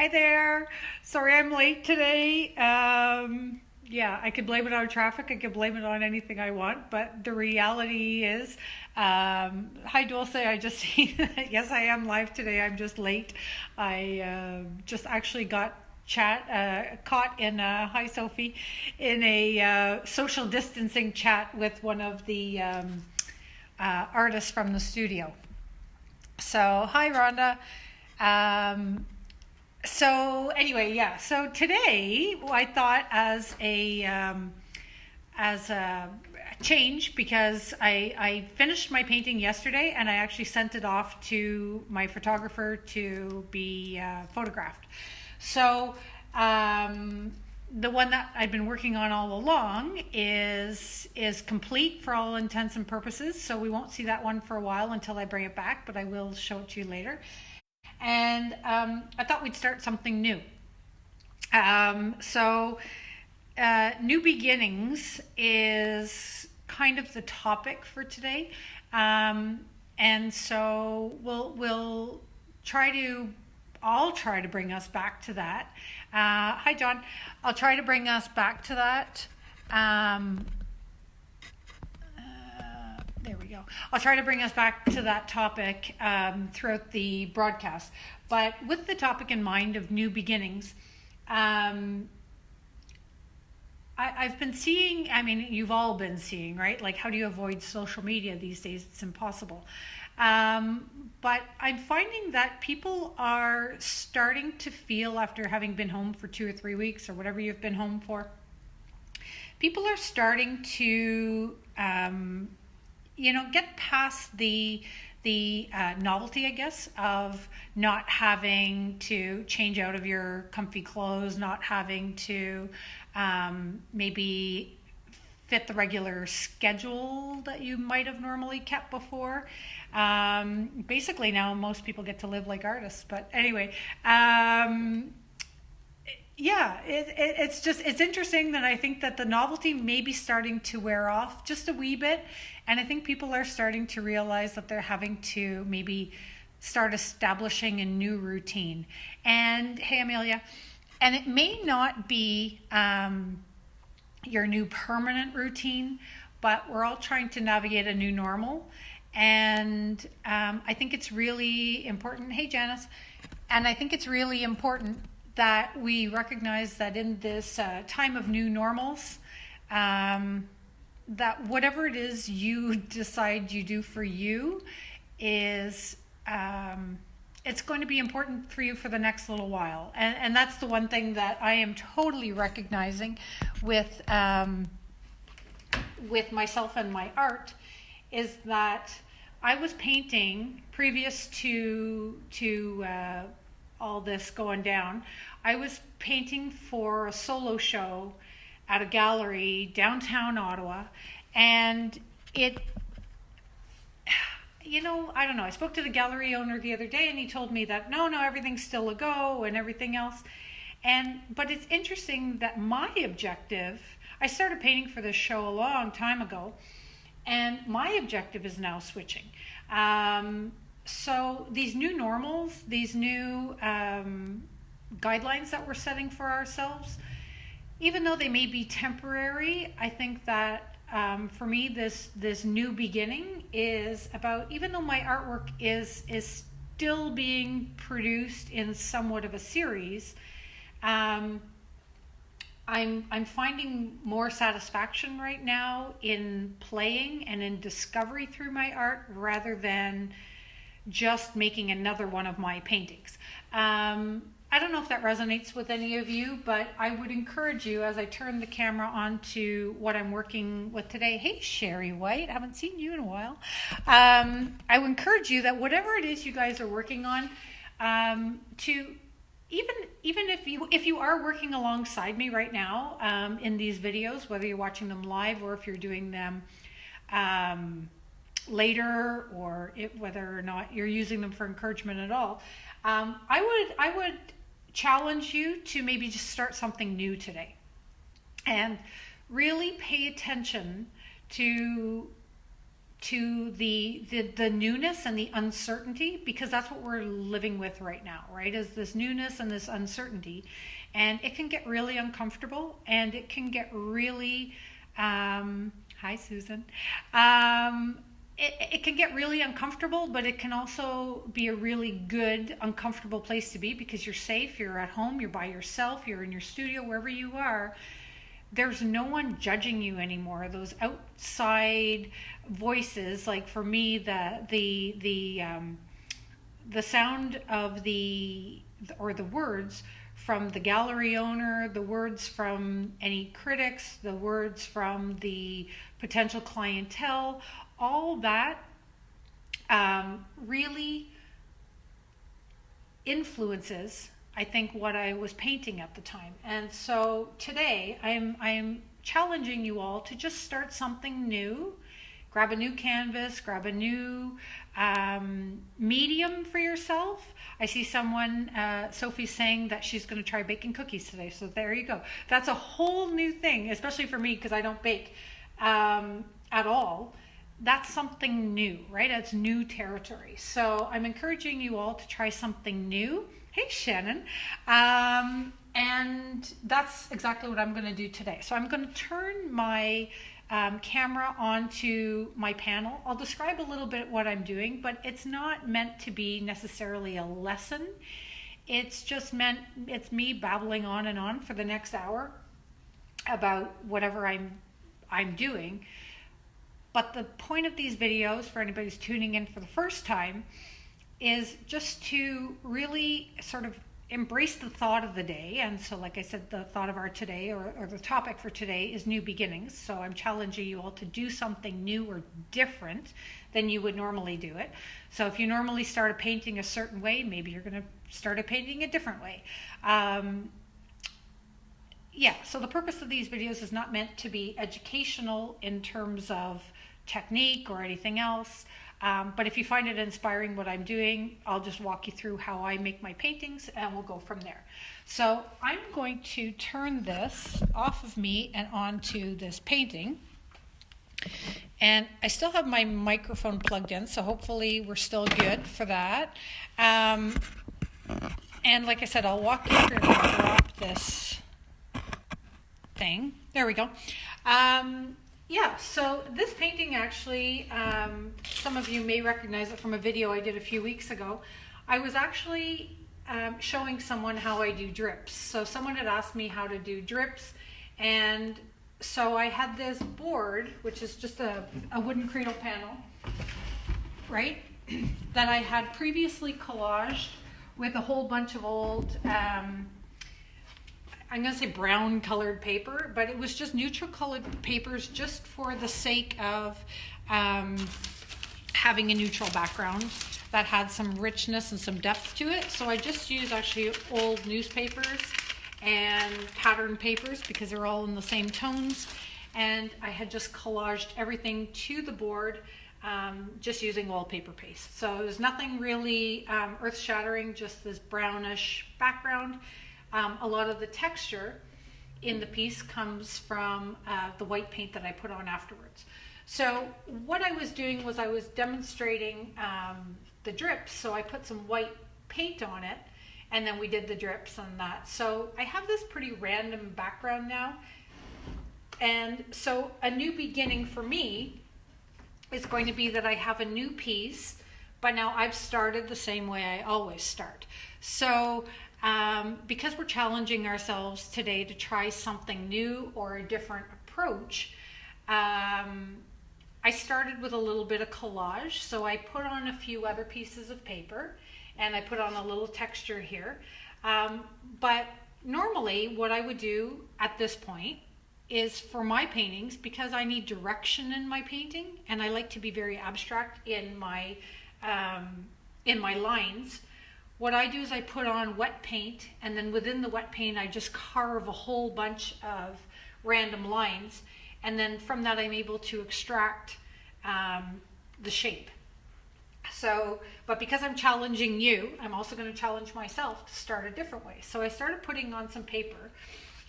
Hi there. Sorry I'm late today. Yeah, I could blame it on traffic. I could blame it on anything I want, but the reality is, hi Dulce. I just see that yes, I am live today. I'm just late. I just actually got caught in hi Sophie in a social distancing chat with one of the artists from the studio. So hi Rhonda. Um, so anyway, yeah. So today I thought as a change because I finished my painting yesterday and I actually sent it off to my photographer to be photographed. So the one that I've been working on all along is complete for all intents and purposes. So we won't see that one for a while until I bring it back, but I will show it to you later. And I thought we'd start something new. So new beginnings is kind of the topic for today, and so we'll try to. I'll try to bring us back to that. Hi, John. I'll try to bring us back to that. Um, there we go. I'll try to bring us back to that topic throughout the broadcast. But with the topic in mind of new beginnings, um, I've been seeing, I mean, you've all been seeing, right? Like, how do you avoid social media these days? It's impossible. But I'm finding that people are starting to feel, after having been home for 2 or 3 weeks or whatever you've been home for, people are starting to get past the novelty, I guess, of not having to change out of your comfy clothes, not having to maybe fit the regular schedule that you might have normally kept before. Basically, now most people get to live like artists. But anyway, yeah, it's interesting that I think that the novelty may be starting to wear off just a wee bit, and I think people are starting to realize that they're having to maybe start establishing a new routine. And hey, Amelia, and it may not be your new permanent routine, but we're all trying to navigate a new normal, and I think it's really important. Hey, Janice, and I think it's really important that we recognize that in this time of new normals, that whatever it is you decide you do for you is it's going to be important for you for the next little while. And that's the one thing that I am totally recognizing with myself and my art is that I was painting previous to all this going down. I was painting for a solo show at a gallery downtown Ottawa, and I don't know. I spoke to the gallery owner the other day, and he told me that no, everything's still a go and everything else. But it's interesting that my objective. I started painting for this show a long time ago, and my objective is now switching. So these new normals, these new guidelines that we're setting for ourselves, even though they may be temporary, I think that for me, this new beginning is about, even though my artwork is still being produced in somewhat of a series, I'm finding more satisfaction right now in playing and in discovery through my art rather than just making another one of my paintings. I don't know if that resonates with any of you, but I would encourage you, as I turn the camera on to what I'm working with today. Hey, Sherry White, haven't seen you in a while. I would encourage you that whatever it is you guys are working on, to even if you are working alongside me right now in these videos, whether you're watching them live or if you're doing them later, or whether or not you're using them for encouragement at all, I would challenge you to maybe just start something new today and really pay attention to to the newness and the uncertainty, because that's what we're living with right now, right? Is this newness and this uncertainty. And it can get really uncomfortable, and it can get really, hi Susan. It can get really uncomfortable, but it can also be a really good, uncomfortable place to be, because you're safe, you're at home, you're by yourself, you're in your studio, wherever you are. There's no one judging you anymore. Those outside voices, like for me, the sound of the words from the gallery owner, the words from any critics, the words from the potential clientele, all that really influences, I think, what I was painting at the time. And so today I'm challenging you all to just start something new. Grab a new canvas, grab a new medium for yourself. I see someone, Sophie's saying that she's going to try baking cookies today. So there you go. That's a whole new thing, especially for me, because I don't bake at all. That's something new, right? It's new territory. So I'm encouraging you all to try something new. Hey, Shannon. And that's exactly what I'm going to do today. So I'm going to turn my camera onto my panel. I'll describe a little bit what I'm doing, but it's not meant to be necessarily a lesson. It's me babbling on and on for the next hour about whatever I'm doing. But the point of these videos, for anybody who's tuning in for the first time, is just to really sort of embrace the thought of the day. And so, like I said, the thought of our today, or the topic for today, is new beginnings. So I'm challenging you all to do something new or different than you would normally do it. So if you normally start a painting a certain way, maybe you're going to start a painting a different way. So the purpose of these videos is not meant to be educational in terms of technique or anything else. But if you find it inspiring what I'm doing, I'll just walk you through how I make my paintings, and we'll go from there. So I'm going to turn this off of me and onto this painting. And I still have my microphone plugged in, so hopefully we're still good for that. And like I said, I'll walk you through and drop this thing. There we go. So this painting actually, some of you may recognize it from a video I did a few weeks ago. I was actually showing someone how I do drips. So someone had asked me how to do drips, and so I had this board, which is just a wooden cradle panel, right, that I had previously collaged with a whole bunch of old, I'm going to say brown colored paper, but it was just neutral colored papers just for the sake of having a neutral background that had some richness and some depth to it. So I just used actually old newspapers and pattern papers because they're all in the same tones. And I had just collaged everything to the board just using wallpaper paste. So it was nothing really earth-shattering, just this brownish background. A lot of the texture in the piece comes from the white paint that I put on afterwards. So what I was doing was I was demonstrating the drips. So I put some white paint on it, and then we did the drips on that. So I have this pretty random background now. And so a new beginning for me is going to be that I have a new piece, but now I've started the same way I always start. So because we're challenging ourselves today to try something new or a different approach, I started with a little bit of collage. So I put on a few other pieces of paper, and I put on a little texture here. But normally what I would do at this point is, for my paintings, because I need direction in my painting, and I like to be very abstract in my lines, what I do is I put on wet paint, and then within the wet paint I just carve a whole bunch of random lines, and then from that I'm able to extract the shape. So, but because I'm challenging you, I'm also going to challenge myself to start a different way. So I started putting on some paper,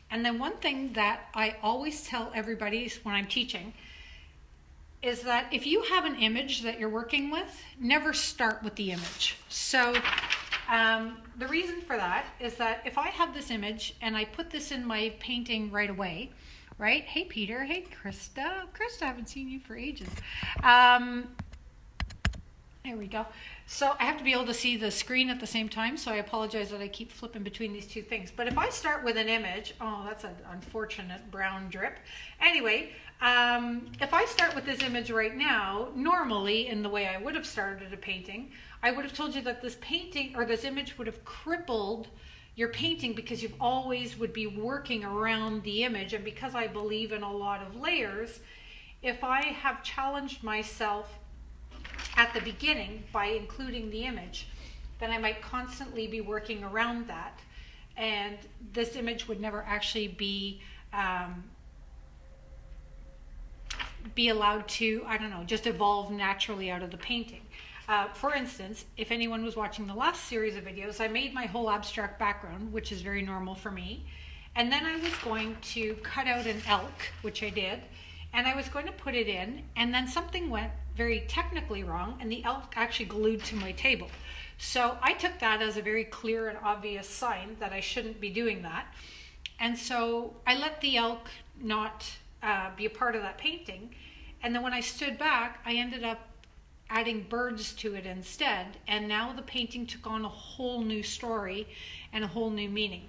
and then one thing that I always tell everybody is when I'm teaching, is that if you have an image that you're working with, never start with the image. So the reason for that is that if I have this image and I put this in my painting right away, right? Hey, Peter. Hey, Krista. Krista, I haven't seen you for ages. There we go. So I have to be able to see the screen at the same time, so I apologize that I keep flipping between these two things. But if I start with an image, oh, that's an unfortunate brown drip. Anyway, if I start with this image right now, normally in the way I would have started a painting, I would have told you that this painting or this image would have crippled your painting because you always would be working around the image. And because I believe in a lot of layers, if I have challenged myself at the beginning by including the image, then I might constantly be working around that, and this image would never actually be allowed to, I don't know, just evolve naturally out of the painting. For instance, if anyone was watching the last series of videos, I made my whole abstract background, which is very normal for me, and then I was going to cut out an elk, which I did, and I was going to put it in, and then something went very technically wrong, and the elk actually glued to my table. So I took that as a very clear and obvious sign that I shouldn't be doing that. And so I let the elk not be a part of that painting. And then when I stood back, I ended up adding birds to it instead. And now the painting took on a whole new story and a whole new meaning.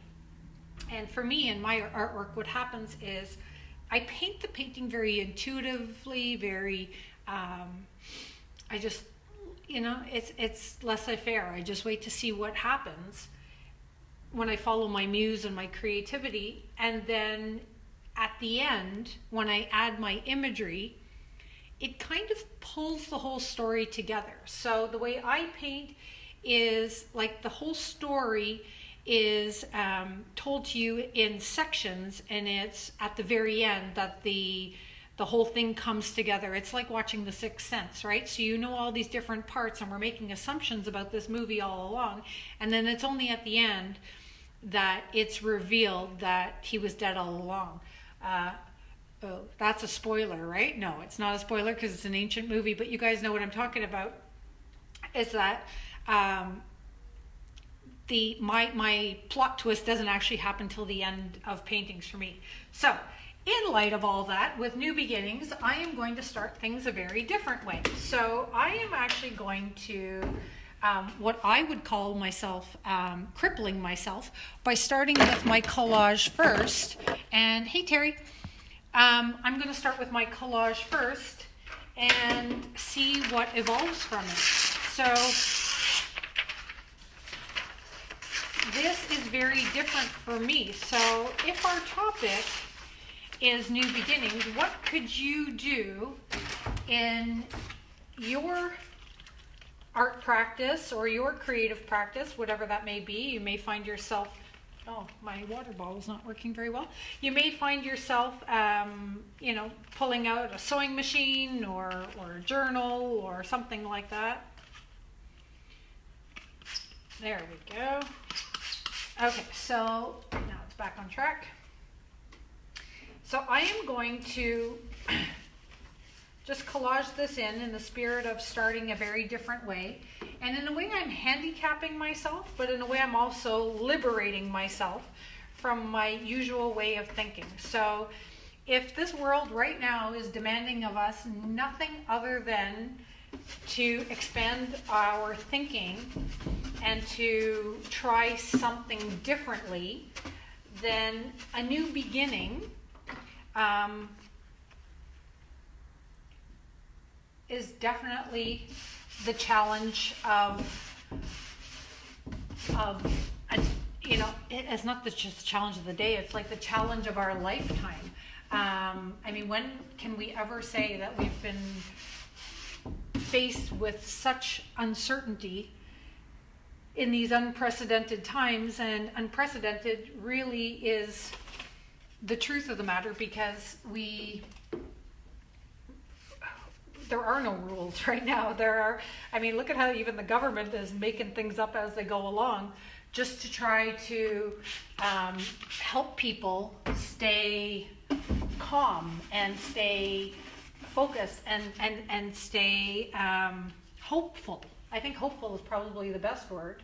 And for me in my artwork, what happens is I paint the painting very intuitively, very I just, it's laissez-faire. I just wait to see what happens when I follow my muse and my creativity. And then at the end, when I add my imagery, it kind of pulls the whole story together. So the way I paint is like the whole story is told to you in sections, and it's at the very end that the whole thing comes together. It's like watching The Sixth Sense, right? So you know all these different parts, and we're making assumptions about this movie all along, and then it's only at the end that it's revealed that he was dead all along. Oh, that's a spoiler, right? No, it's not a spoiler because it's an ancient movie, but you guys know what I'm talking about. Is that my plot twist doesn't actually happen till the end of paintings for me. So in light of all that, with new beginnings, I am going to start things a very different way. So I am actually going to what I would call myself crippling myself by starting with my collage first. And hey, Terry, I'm going to start with my collage first and see what evolves from it. So this is very different for me. So if our topic is new beginnings, what could you do in your art practice or your creative practice, whatever that may be? You may find yourself, oh, my water bottle is not working very well. You may find yourself, pulling out a sewing machine or a journal or something like that. There we go. Okay, so now it's back on track. So I am going to just collage this in the spirit of starting a very different way. And in a way I'm handicapping myself, but in a way I'm also liberating myself from my usual way of thinking. So if this world right now is demanding of us nothing other than to expand our thinking and to try something differently, then a new beginning is definitely the challenge it's not just the challenge of the day, it's like the challenge of our lifetime. When can we ever say that we've been faced with such uncertainty in these unprecedented times? And unprecedented really is the truth of the matter, because there are no rules right now. Look at how even the government is making things up as they go along, just to try to help people stay calm and stay focused and stay hopeful. I think hopeful is probably the best word.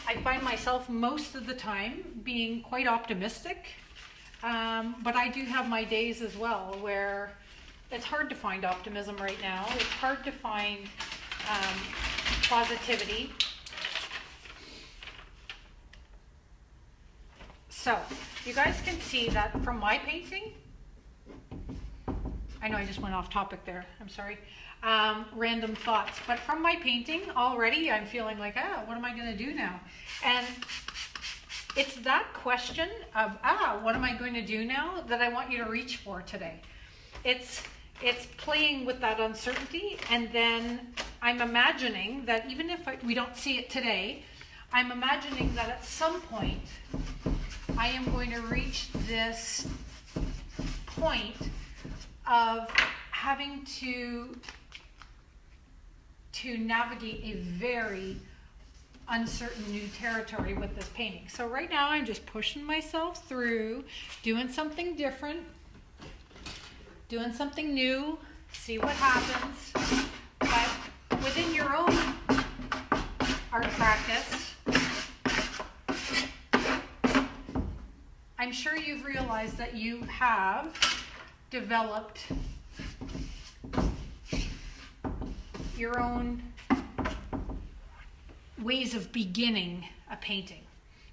I find myself most of the time being quite optimistic, but I do have my days as well where it's hard to find optimism right now. It's hard to find positivity. So you guys can see that from my painting. I know I just went off topic there, I'm sorry. Random thoughts, but from my painting already I'm feeling like, what am I going to do now? And it's that question of, what am I going to do now, that I want you to reach for today. It's playing with that uncertainty, and then I'm imagining that even if we don't see it today, I'm imagining that at some point I am going to reach this point of having to navigate a very uncertain new territory with this painting. So right now I'm just pushing myself through, doing something different, doing something new, see what happens. But within your own art practice, I'm sure you've realized that you have developed your own ways of beginning a painting,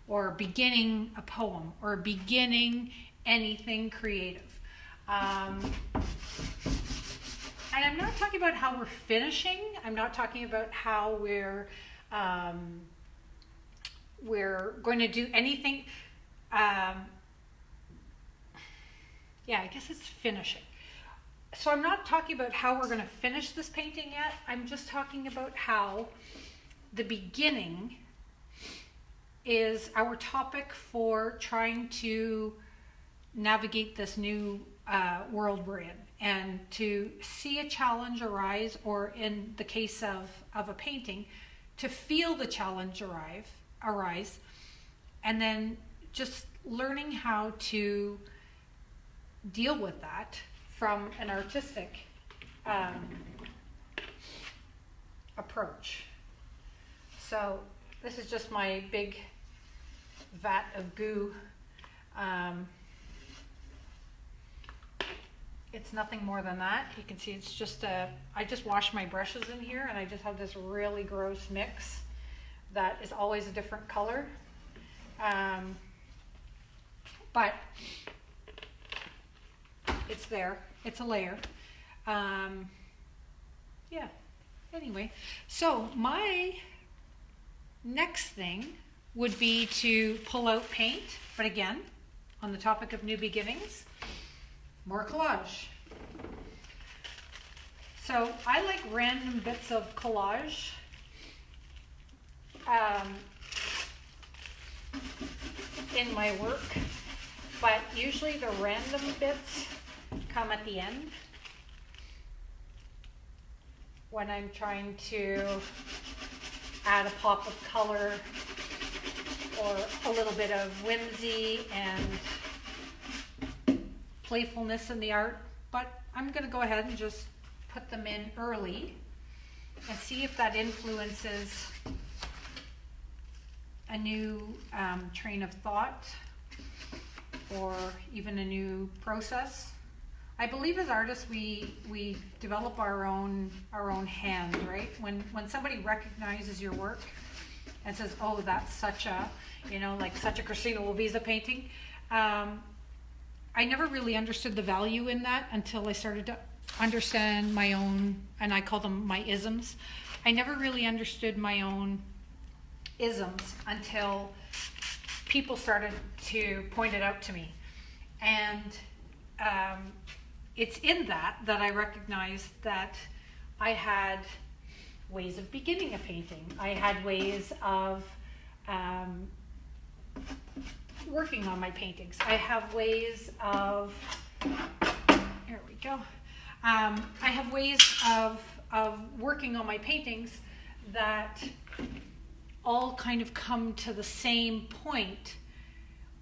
or beginning a poem, or beginning anything creative. And I'm not talking about how we're finishing. I'm not talking about how we're going to do anything. I guess it's finishing. So I'm not talking about how we're going to finish this painting yet. I'm just talking about how the beginning is our topic for trying to navigate this new world we're in, and to see a challenge arise, or in the case of a painting, to feel the challenge arise, and then just learning how to deal with that from an artistic approach. So this is just my big vat of goo. It's nothing more than that. You can see it's just I just washed my brushes in here, and I just have this really gross mix that is always a different color. But it's there. It's a layer. Anyway, so my next thing would be to pull out paint, but again, on the topic of new beginnings, more collage. So I like random bits of collage. In my work, but usually the random bits come at the end when I'm trying to add a pop of color or a little bit of whimsy and playfulness in the art. But I'm going to go ahead and just put them in early and see if that influences a new train of thought, or even a new process. I believe as artists we develop our own hand, right? When somebody recognizes your work and says, "Oh, that's such a, like such a Christina Lovisa painting," I never really understood the value in that until I started to understand my own, and I call them my isms. I never really understood my own isms until people started to point it out to me. And it's in that I recognized that I had ways of beginning a painting. I had ways of working on my paintings. I have ways of, here we go. I have ways of working on my paintings that all kind of come to the same point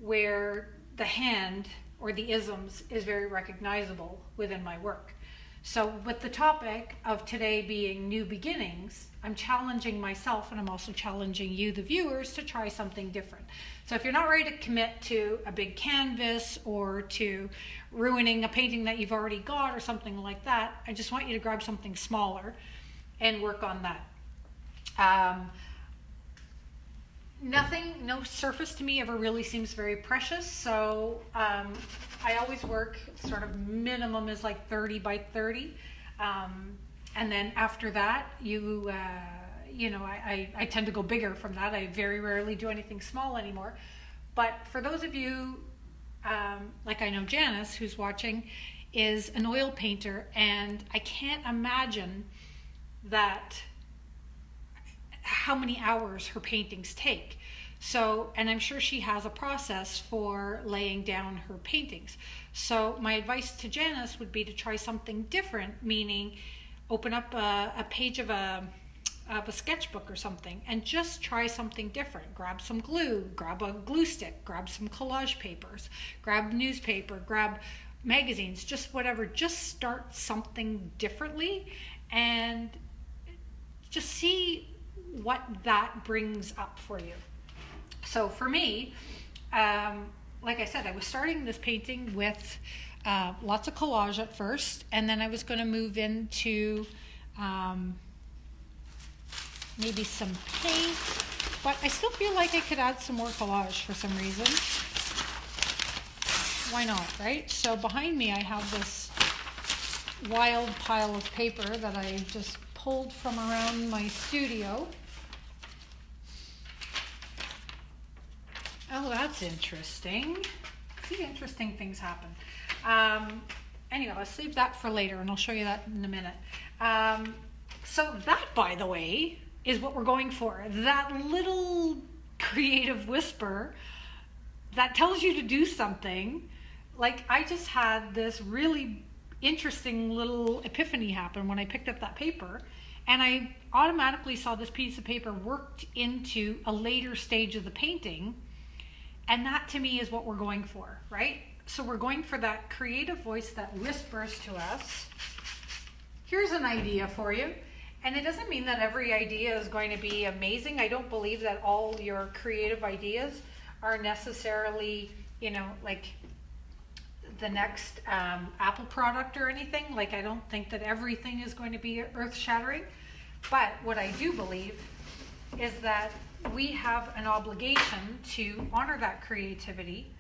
where the hand or the isms is very recognizable within my work. So with the topic of today being new beginnings, I'm challenging myself, and I'm also challenging you, the viewers, to try something different. So if you're not ready to commit to a big canvas or to ruining a painting that you've already got or something like that, I just want you to grab something smaller and work on that. No surface to me ever really seems very precious, so I always work sort of minimum is like 30 by 30, and then after that I tend to go bigger from that. I very rarely do anything small anymore. But for those of you, like I know Janice, who's watching, is an oil painter, and I can't imagine that how many hours her paintings take. So, and I'm sure she has a process for laying down her paintings. So my advice to Janice would be to try something different, meaning open up a page of a sketchbook or something and just try something different. Grab some glue, grab a glue stick, grab some collage papers, grab newspaper, grab magazines, just whatever. Just start something differently and just see what that brings up for you. So for me, like I said, I was starting this painting with lots of collage at first, and then I was going to move into maybe some paint, but I still feel like I could add some more collage for some reason. Why not, right? So behind me I have this wild pile of paper that I just pulled from around my studio. Oh, that's interesting. See, interesting things happen. Anyway, I'll save that for later, and I'll show you that in a minute. So that, by the way, is what we're going for. That little creative whisper that tells you to do something. Like, I just had this really interesting little epiphany happen when I picked up that paper, and I automatically saw this piece of paper worked into a later stage of the painting. And that to me is what we're going for, right? So we're going for that creative voice that whispers to us, here's an idea for you. And it doesn't mean that every idea is going to be amazing. I don't believe that all your creative ideas are necessarily, like the next Apple product or anything. Like, I don't think that everything is going to be earth-shattering. But what I do believe is that we have an obligation to honor that creativity,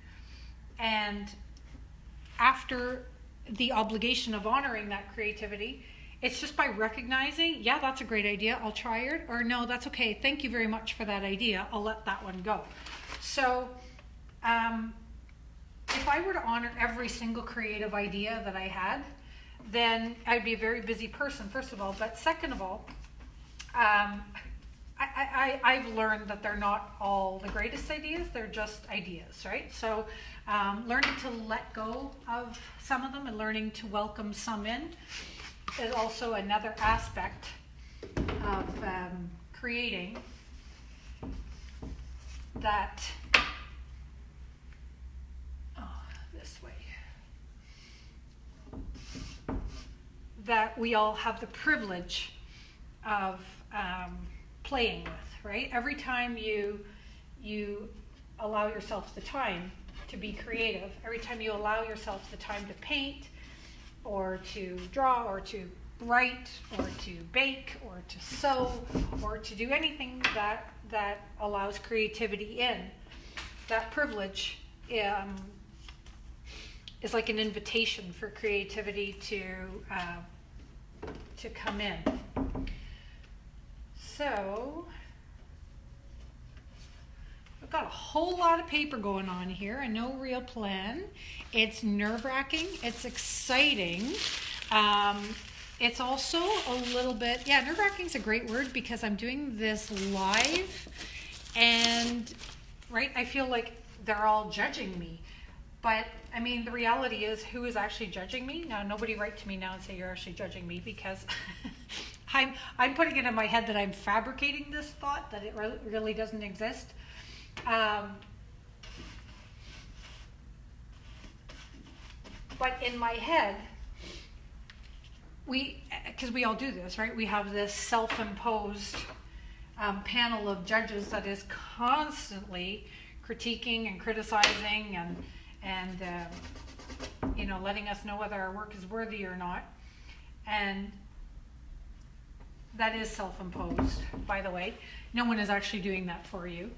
and after the obligation of honoring that creativity, it's just by recognizing, yeah, that's a great idea, I'll try it, or no, that's okay, thank you very much for that idea, I'll let that one go. So if I were to honor every single creative idea that I had, then I'd be a very busy person, first of all, but second of all, I've learned that they're not all the greatest ideas, they're just ideas, right? So learning to let go of some of them and learning to welcome some in is also another aspect of creating that, this way, that we all have the privilege of playing with, right? Every time you allow yourself the time to be creative, every time you allow yourself the time to paint or to draw or to write or to bake or to sew or to do anything that allows creativity in, that privilege is like an invitation for creativity to come in. So I've got a whole lot of paper going on here and no real plan. It's nerve-wracking. It's exciting. It's also a little bit, nerve-wracking is a great word because I'm doing this live and, right, I feel like they're all judging me. But, I mean, the reality is, who is actually judging me? Now, nobody write to me now and say you're actually judging me because I'm putting it in my head that I'm fabricating this thought, that it really doesn't exist. But in my head, because we all do this, right? We have this self-imposed panel of judges that is constantly critiquing and criticizing and letting us know whether our work is worthy or not. And that is self-imposed, by the way. No one is actually doing that for you.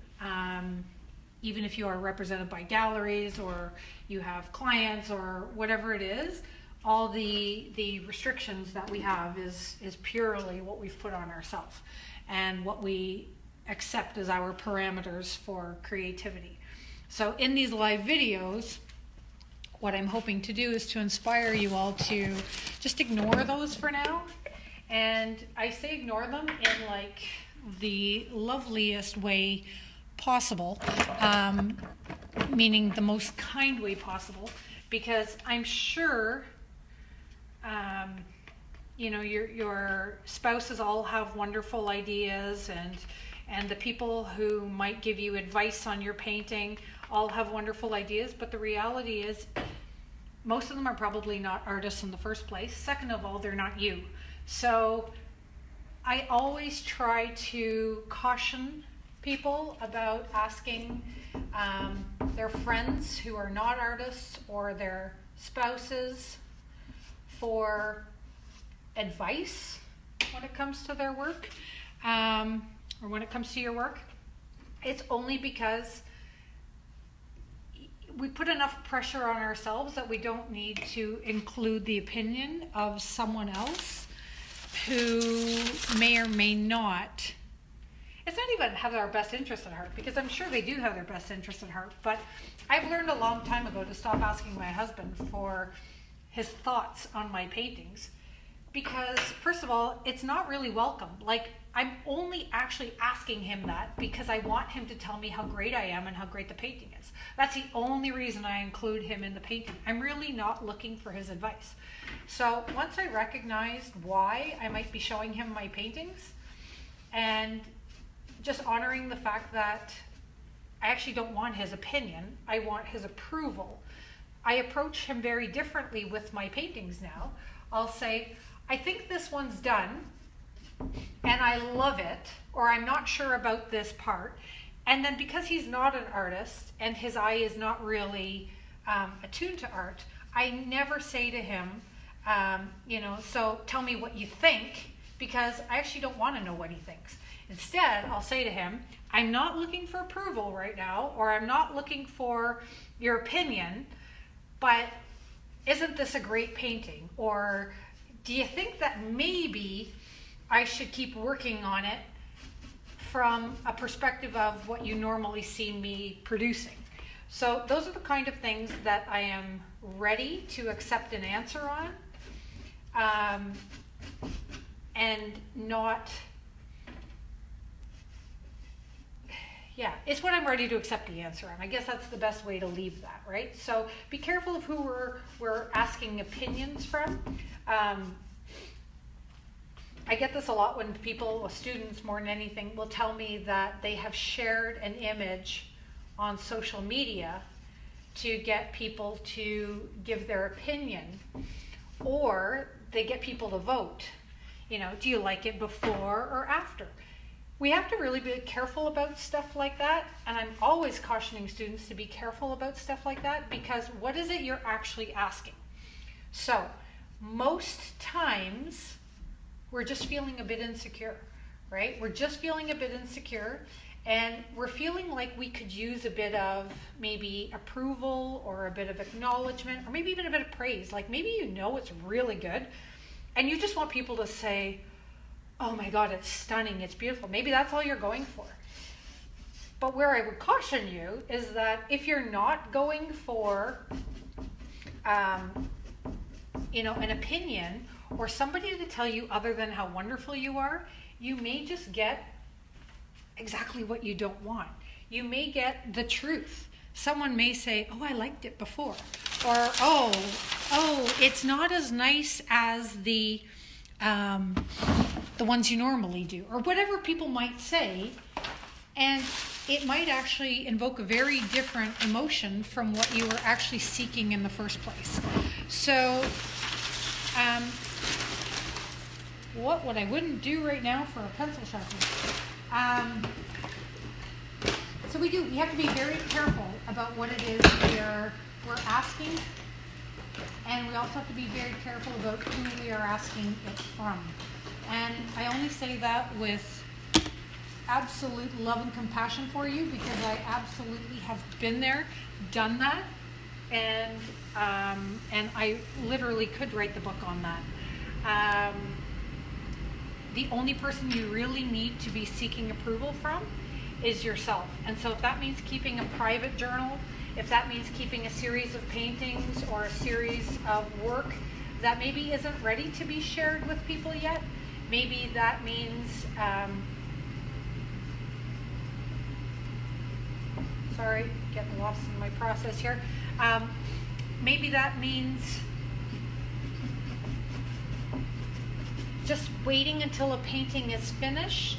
Even if you are represented by galleries or you have clients or whatever it is, all the restrictions that we have is purely what we've put on ourselves and what we accept as our parameters for creativity. So in these live videos, what I'm hoping to do is to inspire you all to just ignore those for now. And I say ignore them in like the loveliest way possible, meaning the most kind way possible, because I'm sure your spouses all have wonderful ideas, and the people who might give you advice on your painting all have wonderful ideas, but the reality is most of them are probably not artists in the first place. Second of all, they're not you. So I always try to caution people about asking their friends who are not artists or their spouses for advice when it comes to their work, or when it comes to your work. It's only because we put enough pressure on ourselves that we don't need to include the opinion of someone else who may or may not. It's not even have our best interests at heart, because I'm sure they do have their best interests at heart, but I've learned a long time ago to stop asking my husband for his thoughts on my paintings, because first of all, it's not really welcome. Like, I'm only actually asking him that because I want him to tell me how great I am and how great the painting is. That's the only reason I include him in the painting. I'm really not looking for his advice. So once I recognized why I might be showing him my paintings, and just honoring the fact that I actually don't want his opinion, I want his approval, I approach him very differently with my paintings now. I'll say, I think this one's done, and I love it, or I'm not sure about this part. And then because he's not an artist and his eye is not really attuned to art, I never say to him, so tell me what you think, because I actually don't want to know what he thinks. Instead, I'll say to him, I'm not looking for approval right now, or I'm not looking for your opinion, but isn't this a great painting? Or do you think that maybe I should keep working on it from a perspective of what you normally see me producing? So those are the kind of things that I am ready to accept an answer on, and not, it's what I'm ready to accept the answer on. I guess that's the best way to leave that, right? So be careful of who we're asking opinions from. I get this a lot when people, students more than anything, will tell me that they have shared an image on social media to get people to give their opinion, or they get people to vote. Do you like it before or after? We have to really be careful about stuff like that, and I'm always cautioning students to be careful about stuff like that, because what is it you're actually asking? So most times we're just feeling a bit insecure, right? We're just feeling a bit insecure, and we're feeling like we could use a bit of maybe approval or a bit of acknowledgement, or maybe even a bit of praise. Like maybe it's really good, and you just want people to say, oh my God, it's stunning, it's beautiful. Maybe that's all you're going for. But where I would caution you is that if you're not going for an opinion or somebody to tell you other than how wonderful you are, you may just get exactly what you don't want. You may get the truth. Someone may say, oh, I liked it before. Or, oh, it's not as nice as the ones you normally do. Or whatever people might say. And it might actually invoke a very different emotion from what you were actually seeking in the first place. So, what I wouldn't do right now for a pencil sharpener. So we have to be very careful about what it is we're asking, and we also have to be very careful about who we are asking it from. And I only say that with absolute love and compassion for you, because I absolutely have been there, done that, and I literally could write the book on that. The only person you really need to be seeking approval from is yourself. And so if that means keeping a private journal, if that means keeping a series of paintings or a series of work that maybe isn't ready to be shared with people yet, maybe that means, sorry, getting lost in my process here. Maybe that means just waiting until a painting is finished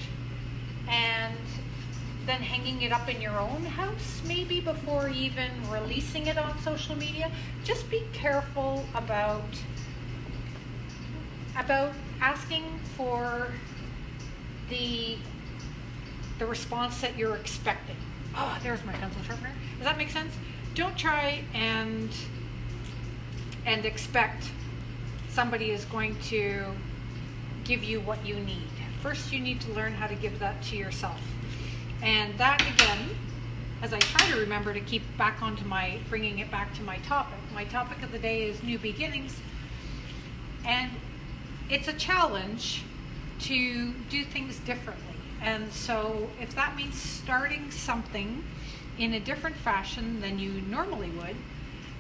and then hanging it up in your own house maybe before even releasing it on social media. Just be careful about asking for the response that you're expecting. Oh, there's my pencil sharpener. Does that make sense? Don't try and expect somebody is going to give you what you need. First, you need to learn how to give that to yourself. And that, again, as I try to remember to keep back onto bringing it back to my topic. My topic of the day is new beginnings. And it's a challenge to do things differently. And so if that means starting something in a different fashion than you normally would,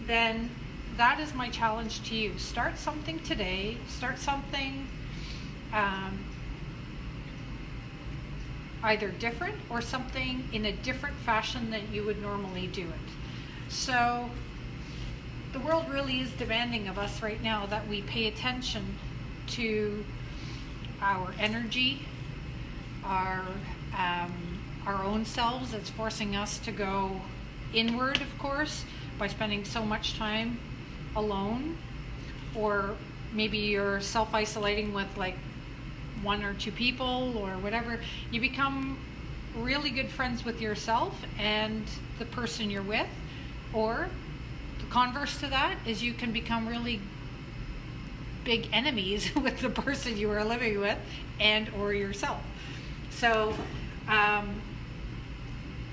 then that is my challenge to you. Start something today. Start something either different or something in a different fashion than you would normally do it. So the world really is demanding of us right now that we pay attention to our energy, our own selves. It's forcing us to go inward, of course, by spending so much time alone, or maybe you're self-isolating with like one or two people or whatever. You become really good friends with yourself and the person you're with, or the converse to that is you can become really big enemies with the person you are living with and or yourself. So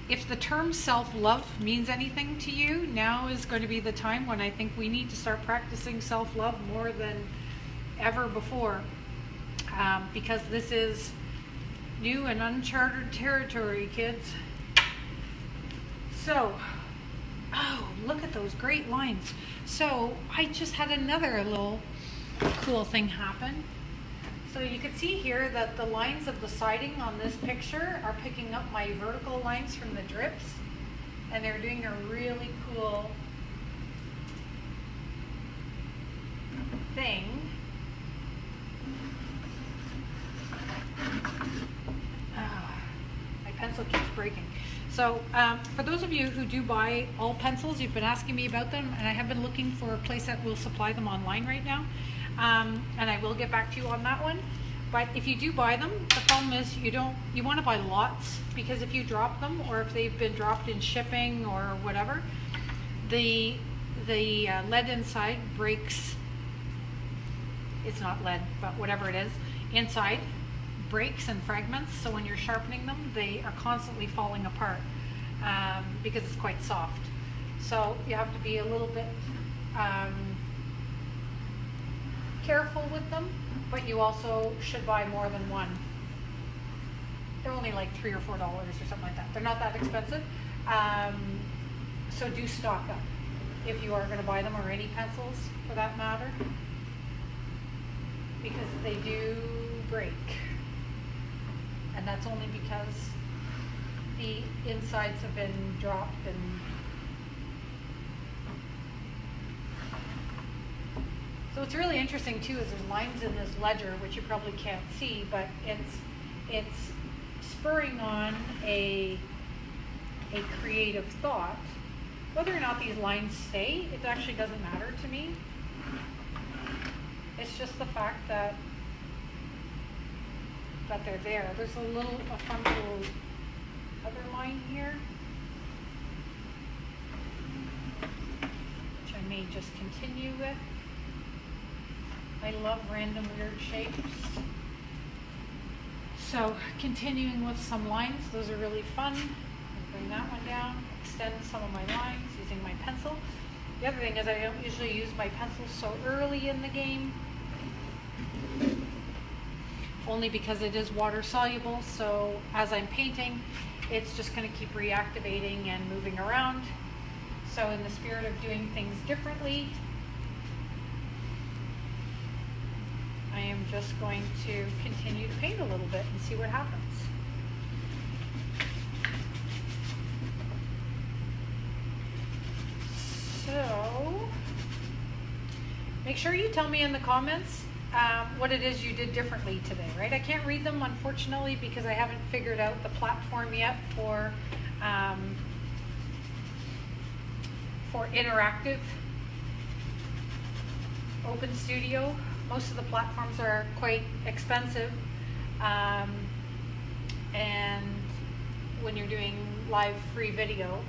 if the term self-love means anything to you, now is going to be the time when I think we need to start practicing self-love more than ever before, because this is new and uncharted territory, kids. So, oh, look at those great lines. So I just had another little cool thing happen. So you can see here that the lines of the siding on this picture are picking up my vertical lines from the drips, and they're doing a really cool thing. Oh, my pencil keeps breaking. So for those of you who do buy all pencils, you've been asking me about them, and I have been looking for a place that will supply them online right now. And I will get back to you on that one. But if you do buy them, the problem is you want to buy lots, because if you drop them, or if they've been dropped in shipping or whatever, the lead inside breaks. It's not lead, but whatever it is inside breaks and fragments. So when you're sharpening them, they are constantly falling apart because it's quite soft. So you have to be a little bit careful with them, but you also should buy more than one. They're only like $3 or $4 or something like that. They're not that expensive. So do stock up if you are going to buy them, or any pencils for that matter, because they do break. And that's only because the insides have been dropped and so what's really interesting too is there's lines in this ledger which you probably can't see, but it's spurring on a creative thought. Whether or not these lines stay, it actually doesn't matter to me. It's just the fact that they're there. There's a fun little other line here, which I may just continue with. I love random weird shapes. So continuing with some lines, those are really fun. I'll bring that one down, extend some of my lines using my pencil. The other thing is I don't usually use my pencil so early in the game, only because it is water soluble, so as I'm painting, it's just going to keep reactivating and moving around. So in the spirit of doing things differently, I am just going to continue to paint a little bit and see what happens. So, make sure you tell me in the comments what it is you did differently today, right? I can't read them, unfortunately, because I haven't figured out the platform yet for interactive Open Studio. Most of the platforms are quite expensive, and when you're doing live free video,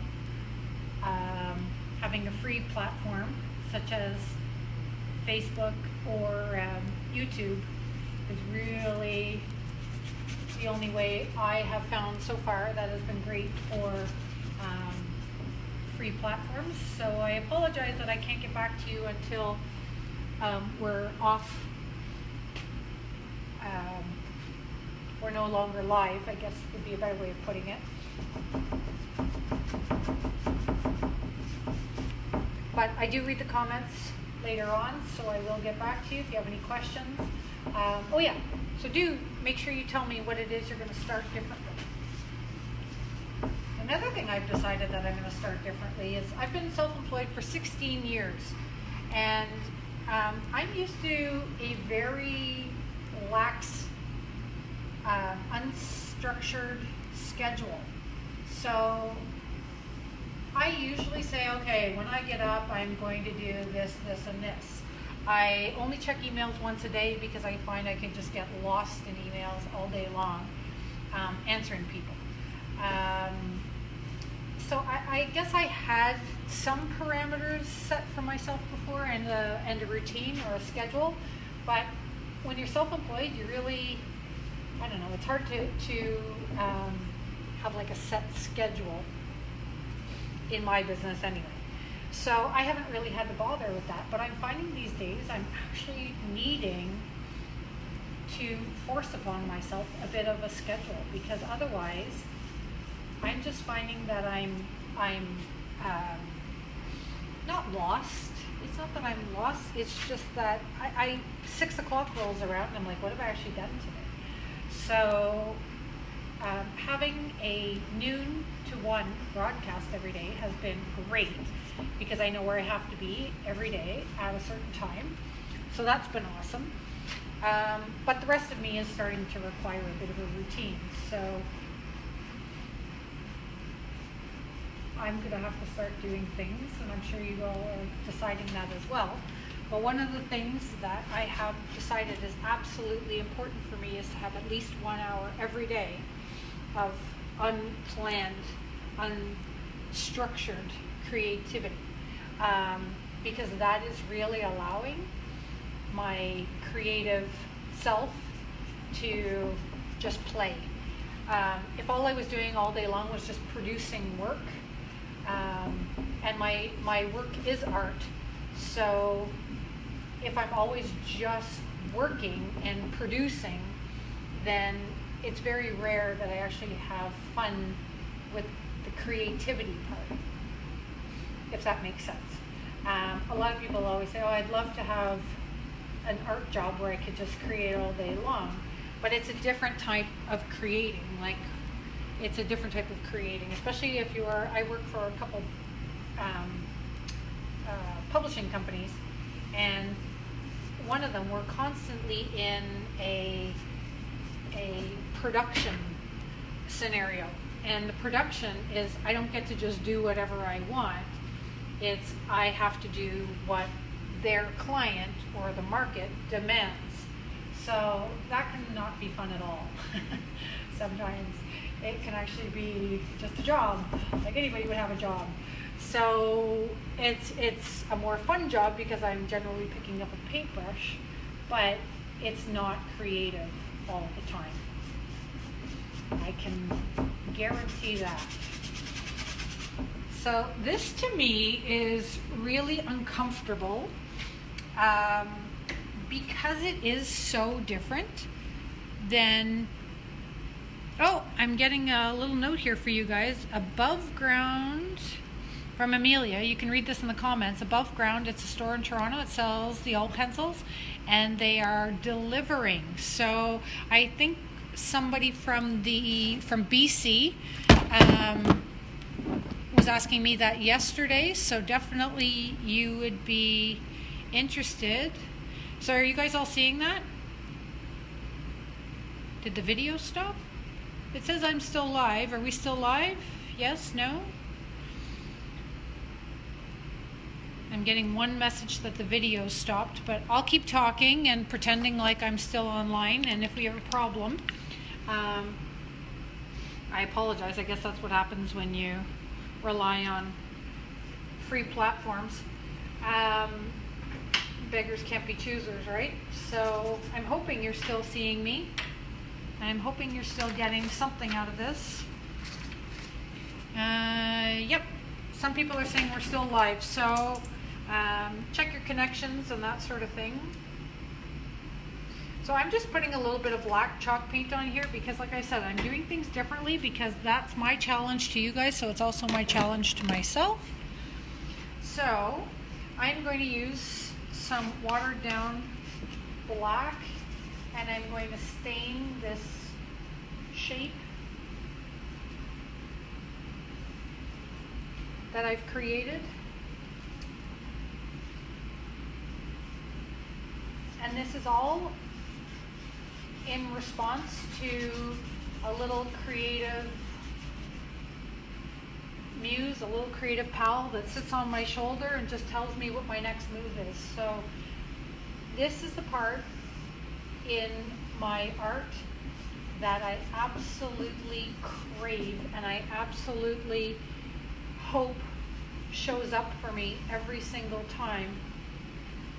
having a free platform such as Facebook or YouTube is really the only way I have found so far that has been great for free platforms. So I apologize that I can't get back to you until we're off, we're no longer live, I guess would be a better way of putting it. But I do read the comments later on, so I will get back to you if you have any questions. Oh yeah, so do make sure you tell me what it is you're going to start differently. Another thing I've decided that I'm going to start differently is I've been self-employed for 16 years, and I'm used to a very lax, unstructured schedule. So I usually say, okay, when I get up, I'm going to do this, this, and this. I only check emails once a day because I find I can just get lost in emails all day long, answering people. So I guess I had some parameters set for myself before, and a routine or a schedule, but when you're self-employed, you really, I don't know, it's hard to have like a set schedule in my business anyway. So I haven't really had to bother with that, but I'm finding these days I'm actually needing to force upon myself a bit of a schedule, because otherwise I'm just finding that I'm not lost. It's not that I'm lost, it's just that I 6 o'clock rolls around and I'm like, what have I actually done today? So having a noon to 1 broadcast every day has been great, because I know where I have to be every day at a certain time. So that's been awesome. But the rest of me is starting to require a bit of a routine. So I'm going to have to start doing things, and I'm sure you all are deciding that as well. But one of the things that I have decided is absolutely important for me is to have at least 1 hour every day of unplanned, unstructured creativity, because that is really allowing my creative self to just play. If all I was doing all day long was just producing work, and my work is art, so if I'm always just working and producing, then it's very rare that I actually have fun with the creativity part, if that makes sense. A lot of people always say, oh, I'd love to have an art job where I could just create all day long, but it's a different type of creating. Like, it's a different type of creating, especially if you are, I work for a couple publishing companies, and one of them, we're constantly in a production scenario, and the production is, I don't get to just do whatever I want. It's, I have to do what their client or the market demands. So that can not be fun at all. Sometimes it can actually be just a job, like anybody would have a job. So it's a more fun job because I'm generally picking up a paintbrush, but it's not creative all the time. I can guarantee that. So this to me is really uncomfortable because it is so different than, oh, I'm getting a little note here for you guys. Above Ground from Amelia. You can read this in the comments. Above Ground, it's a store in Toronto. It sells the oil pencils and they are delivering. So I think somebody from BC was asking me that yesterday, so definitely you would be interested. So are you guys all seeing that? Did the video stop? It says I'm still live. Are we still live? Yes? No? I'm getting one message that the video stopped, but I'll keep talking and pretending like I'm still online, and if we have a problem, I apologize. I guess that's what happens when you rely on free platforms. Beggars can't be choosers, right? So I'm hoping you're still seeing me. I'm hoping you're still getting something out of this. Yep, some people are saying we're still live, so check your connections and that sort of thing. So I'm just putting a little bit of black chalk paint on here because, like I said, I'm doing things differently because that's my challenge to you guys, so it's also my challenge to myself. So I'm going to use some watered down black and I'm going to stain this shape that I've created. And this is all in response to a little creative muse, a little creative pal that sits on my shoulder and just tells me what my next move is. So this is the part in my art that I absolutely crave and I absolutely hope shows up for me every single time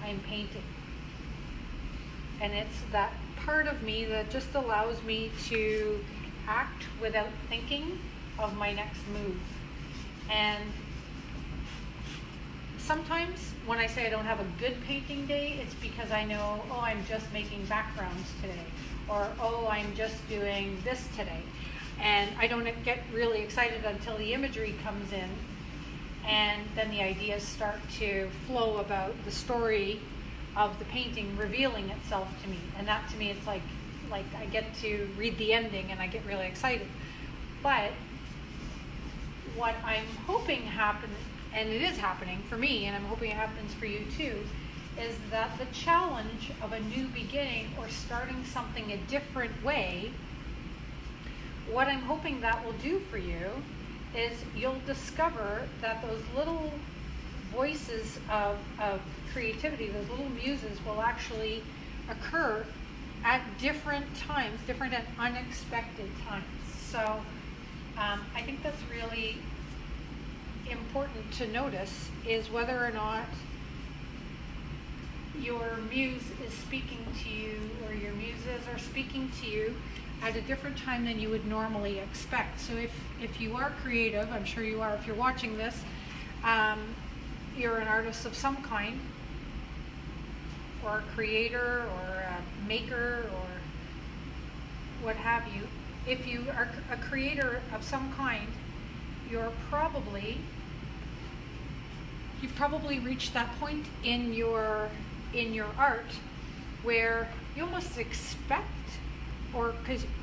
I'm painting. And it's that part of me that just allows me to act without thinking of my next move. And sometimes when I say I don't have a good painting day, it's because I know, oh, I'm just making backgrounds today, or oh, I'm just doing this today. And I don't get really excited until the imagery comes in, and then the ideas start to flow about the story of the painting revealing itself to me. And that to me, it's like I get to read the ending and I get really excited. But what I'm hoping happens, and it is happening for me, and I'm hoping it happens for you too, is that the challenge of a new beginning or starting something a different way, what I'm hoping that will do for you is you'll discover that those little voices of creativity, those little muses, will actually occur at different times, different and unexpected times. So I think that's really important to notice, is whether or not your muse is speaking to you, or your muses are speaking to you at a different time than you would normally expect. So if you are creative, I'm sure you are, if you're watching this, you're an artist of some kind, or a creator, or a maker, or what have you. If you are a creator of some kind, you've probably reached that point in your art where you almost expect, or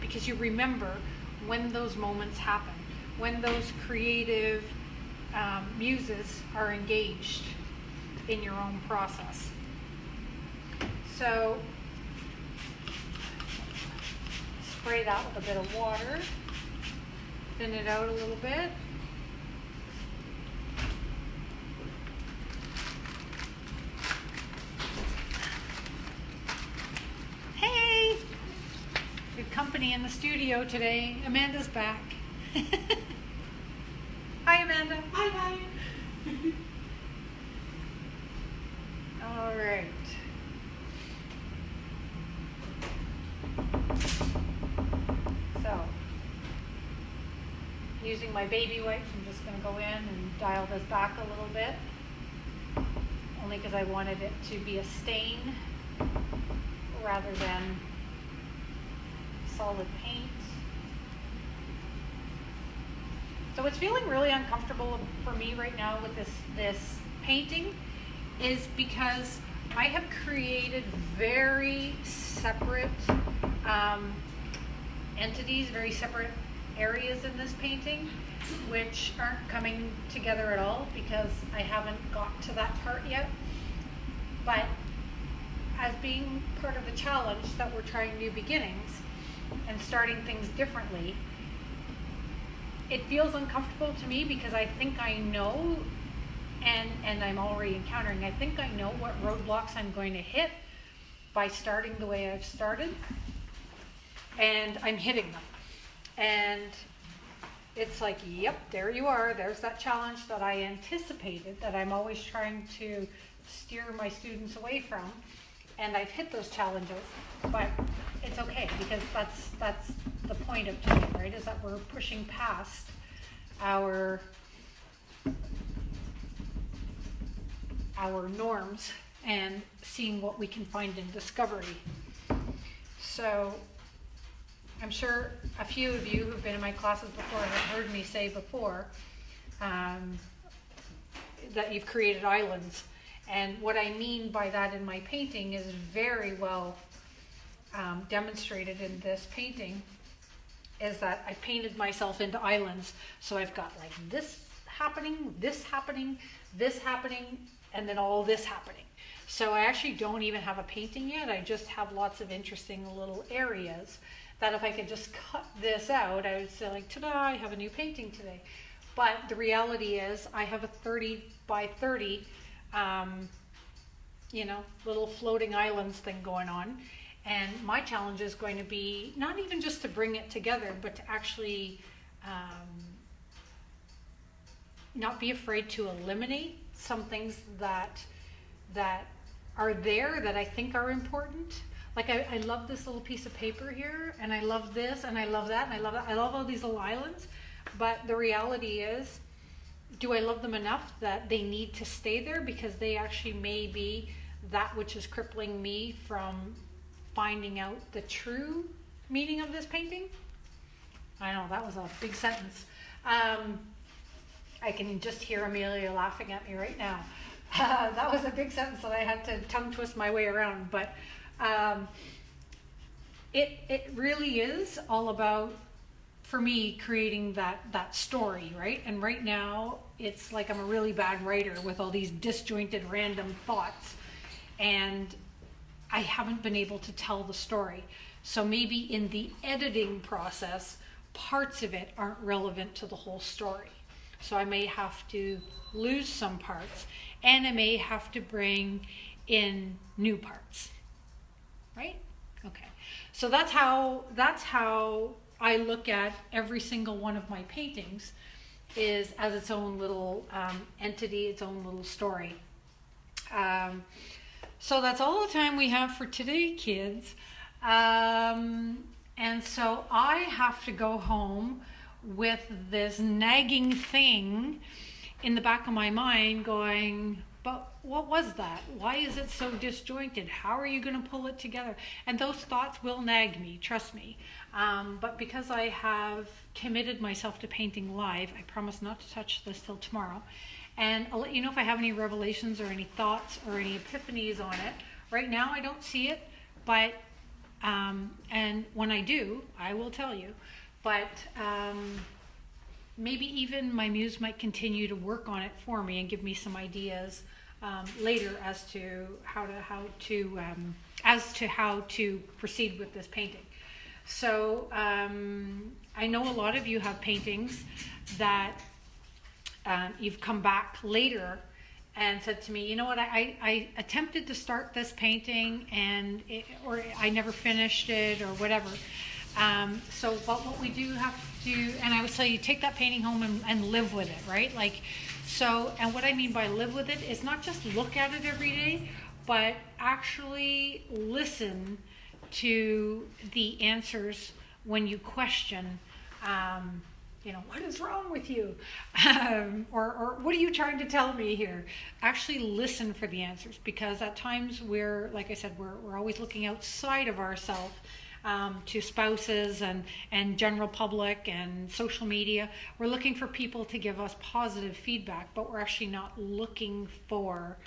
because you remember when those moments happen, when those creative muses are engaged in your own process. So spray that with a bit of water, thin it out a little bit. company in the studio today. Amanda's back. Hi, Amanda. Hi. All right. So, using my baby wipes, I'm just going to go in and dial this back a little bit. Only because I wanted it to be a stain rather than solid paint. So what's feeling really uncomfortable for me right now with this painting is because I have created very separate entities, very separate areas in this painting, which aren't coming together at all because I haven't got to that part yet. But as being part of the challenge that we're trying new beginnings and starting things differently, it feels uncomfortable to me because I think I know, and I'm already encountering, I think I know what roadblocks I'm going to hit by starting the way I've started, and I'm hitting them. And it's like, yep, there you are. There's that challenge that I anticipated, that I'm always trying to steer my students away from. And I've hit those challenges, but it's okay because that's the point of today, right? Is that we're pushing past our norms and seeing what we can find in discovery. So I'm sure a few of you who've been in my classes before have heard me say before that you've created islands. And what I mean by that in my painting is very well demonstrated in this painting, is that I painted myself into islands. So I've got like this happening, this happening, this happening, and then all this happening. So I actually don't even have a painting yet. I just have lots of interesting little areas that if I could just cut this out, I would say like, ta-da, I have a new painting today. But the reality is I have a 30 by 30 little floating islands thing going on. And my challenge is going to be not even just to bring it together, but to actually not be afraid to eliminate some things that are there that I think are important. Like I love this little piece of paper here, and I love this, and I love that, and I love that. I love all these little islands, but the reality is, do I love them enough that they need to stay there because they actually may be that which is crippling me from finding out the true meaning of this painting? I know, that was a big sentence. I can just hear Amelia laughing at me right now. That was a big sentence that I had to tongue twist my way around, but it really is all about, for me, creating that story, right? And right now, it's like I'm a really bad writer with all these disjointed random thoughts, and I haven't been able to tell the story. So maybe in the editing process, parts of it aren't relevant to the whole story. So I may have to lose some parts, and I may have to bring in new parts, right? Okay, so that's how I look at every single one of my paintings, is as its own little entity, its own little story. So that's all the time we have for today, kids. And so I have to go home with this nagging thing in the back of my mind going, but what was that? Why is it so disjointed? How are you going to pull it together? And those thoughts will nag me, trust me. But because I have committed myself to painting live, I promise not to touch this till tomorrow. And I'll let you know if I have any revelations or any thoughts or any epiphanies on it. Right now I don't see it, but and when I do, I will tell you. But maybe even my muse might continue to work on it for me and give me some ideas later as to how to proceed with this painting. So I know a lot of you have paintings that you've come back later and said to me, you know what, I attempted to start this painting or I never finished it or whatever. But what we do have to, and I would tell you, take that painting home and live with it, right? Like, so, and what I mean by live with it is not just look at it every day, but actually listen to the answers when you question, what is wrong with you? Or what are you trying to tell me here? Actually listen for the answers, because at times like I said, we're always looking outside of ourselves, to spouses and general public and social media. We're looking for people to give us positive feedback, but we're actually not looking for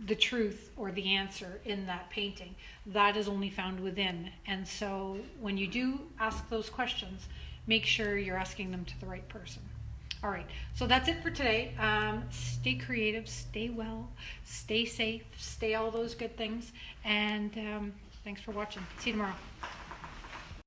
the truth or the answer in that painting. That is only found within. And so when you do ask those questions, make sure you're asking them to the right person. All right, so that's it for today. Stay creative, stay well, stay safe, stay all those good things. And thanks for watching. See you tomorrow.